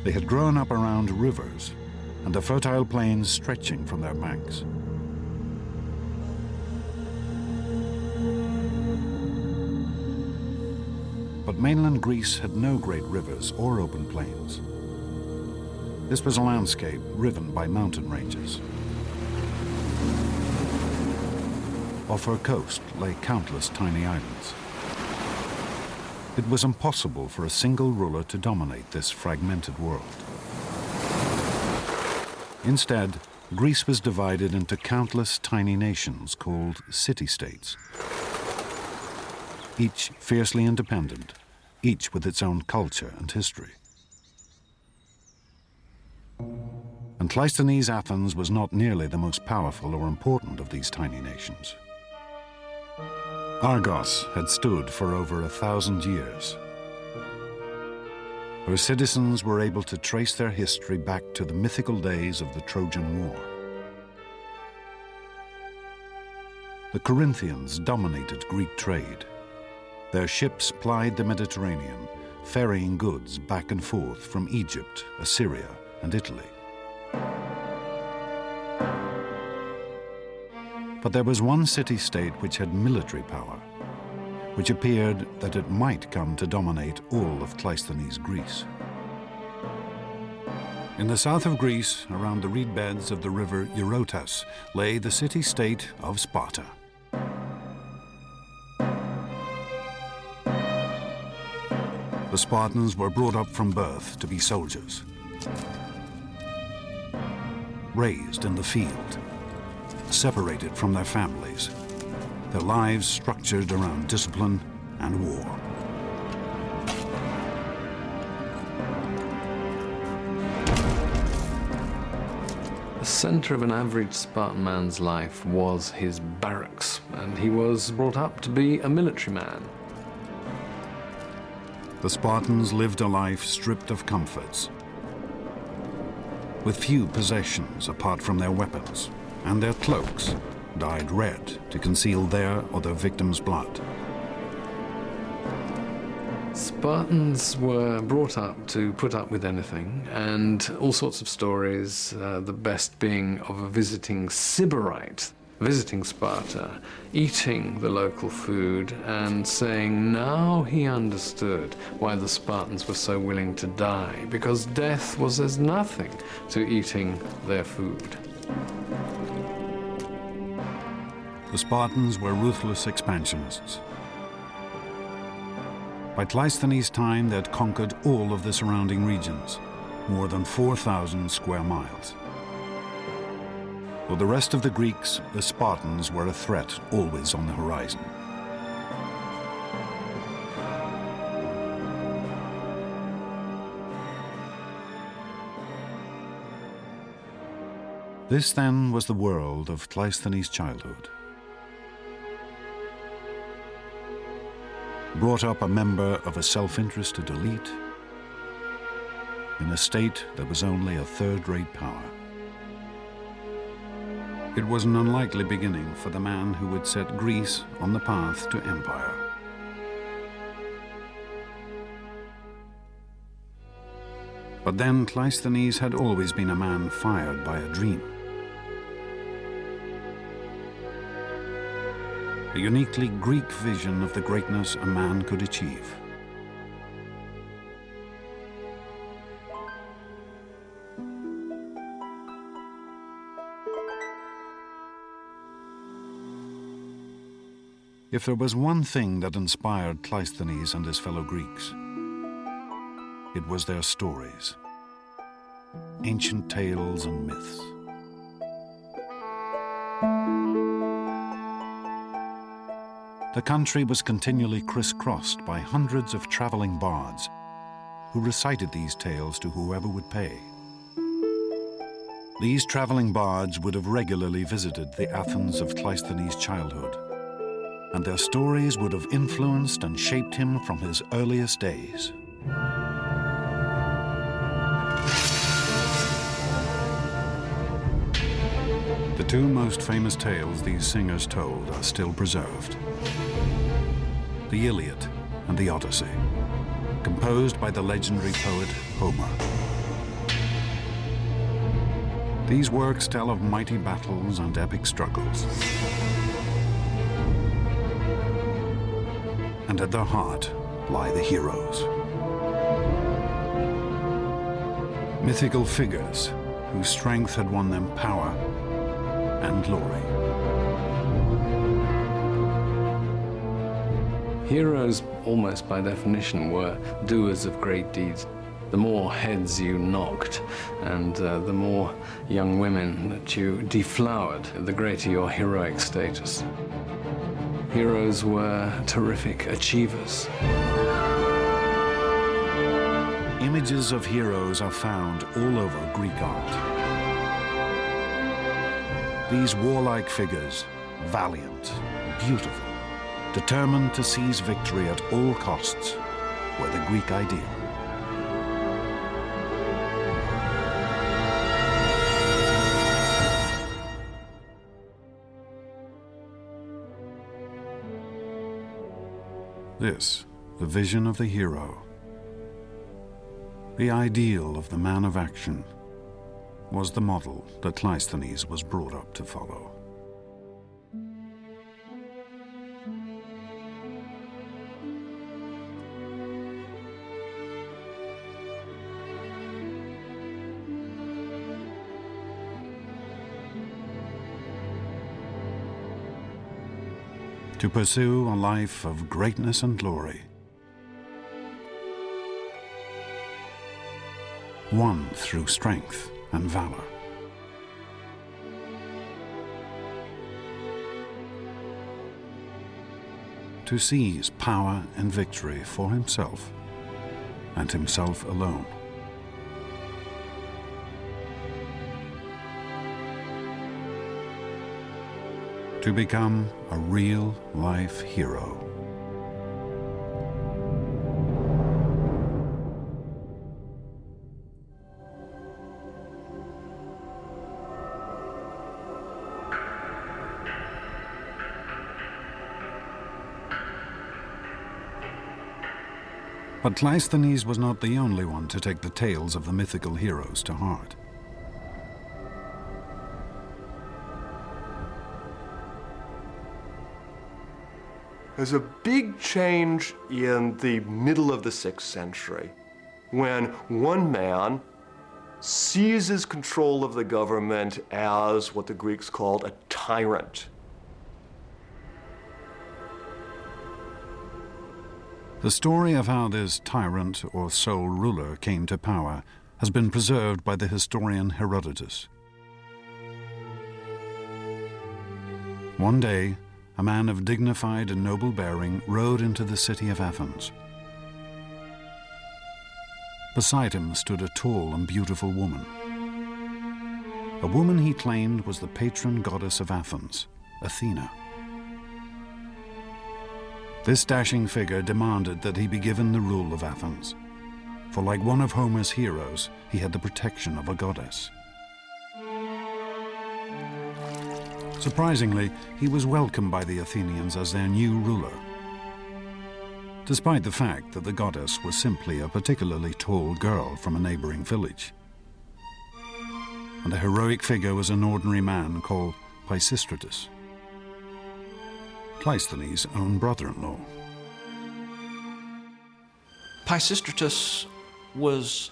They had grown up around rivers and the fertile plains stretching from their banks. But mainland Greece had no great rivers or open plains. This was a landscape riven by mountain ranges. Off her coast lay countless tiny islands. It was impossible for a single ruler to dominate this fragmented world. Instead, Greece was divided into countless tiny nations called city-states, each fiercely independent, each with its own culture and history. And Cleisthenes Athens was not nearly the most powerful or important of these tiny nations. Argos had stood for over 1,000 years. Her citizens were able to trace their history back to the mythical days of the Trojan War. The Corinthians dominated Greek trade. Their ships plied the Mediterranean, ferrying goods back and forth from Egypt, Assyria, and Italy. But there was one city-state which had military power, which appeared that it might come to dominate all of Cleisthenes Greece. In the south of Greece, around the reed beds of the river Eurotas, lay the city-state of Sparta. The Spartans were brought up from birth to be soldiers, raised in the field, separated from their families, their lives structured around discipline and war. The center of an average Spartan man's life was his barracks, and he was brought up to be a military man. The Spartans lived a life stripped of comforts, with few possessions apart from their weapons, and their cloaks dyed red to conceal their or their victims' blood. Spartans were brought up to put up with anything, and all sorts of stories, the best being of a visiting Sybarite, visiting Sparta, eating the local food, and saying now he understood why the Spartans were so willing to die, because death was as nothing to eating their food. The Spartans were ruthless expansionists. By Cleisthenes' time, they had conquered all of the surrounding regions, more than 4,000 square miles. For the rest of the Greeks, the Spartans were a threat always on the horizon. This, then, was the world of Cleisthenes' childhood. Brought up a member of a self-interested elite in a state that was only a third-rate power. It was an unlikely beginning for the man who would set Greece on the path to empire. But then Cleisthenes had always been a man fired by a dream. A uniquely Greek vision of the greatness a man could achieve. If there was one thing that inspired Cleisthenes and his fellow Greeks, it was their stories, ancient tales and myths. The country was continually crisscrossed by hundreds of traveling bards who recited these tales to whoever would pay. These traveling bards would have regularly visited the Athens of Cleisthenes' childhood, and their stories would have influenced and shaped him from his earliest days. The two most famous tales these singers told are still preserved: the Iliad and the Odyssey, composed by the legendary poet Homer. These works tell of mighty battles and epic struggles. And at their heart lie the heroes. Mythical figures whose strength had won them power and glory. Heroes, almost by definition, were doers of great deeds. The more heads you knocked and the more young women that you deflowered, the greater your heroic status. Heroes were terrific achievers. Images of heroes are found all over Greek art. These warlike figures, valiant, beautiful, determined to seize victory at all costs, were the Greek ideal. This, the vision of the hero, the ideal of the man of action, was the model that Cleisthenes was brought up to follow. To pursue a life of greatness and glory, won through strength and valor. To seize power and victory for himself and himself alone. To become a real-life hero. But Cleisthenes was not the only one to take the tales of the mythical heroes to heart. There's a big change in the middle of the 6th century when one man seizes control of the government as what the Greeks called a tyrant. The story of how this tyrant or sole ruler came to power has been preserved by the historian Herodotus. One day, a man of dignified and noble bearing rode into the city of Athens. Beside him stood a tall and beautiful woman. A woman he claimed was the patron goddess of Athens, Athena. This dashing figure demanded that he be given the rule of Athens, for like one of Homer's heroes, he had the protection of a goddess. Surprisingly, he was welcomed by the Athenians as their new ruler, despite the fact that the goddess was simply a particularly tall girl from a neighboring village. And the heroic figure was an ordinary man called Pisistratus, Cleisthenes' own brother-in-law. Pisistratus was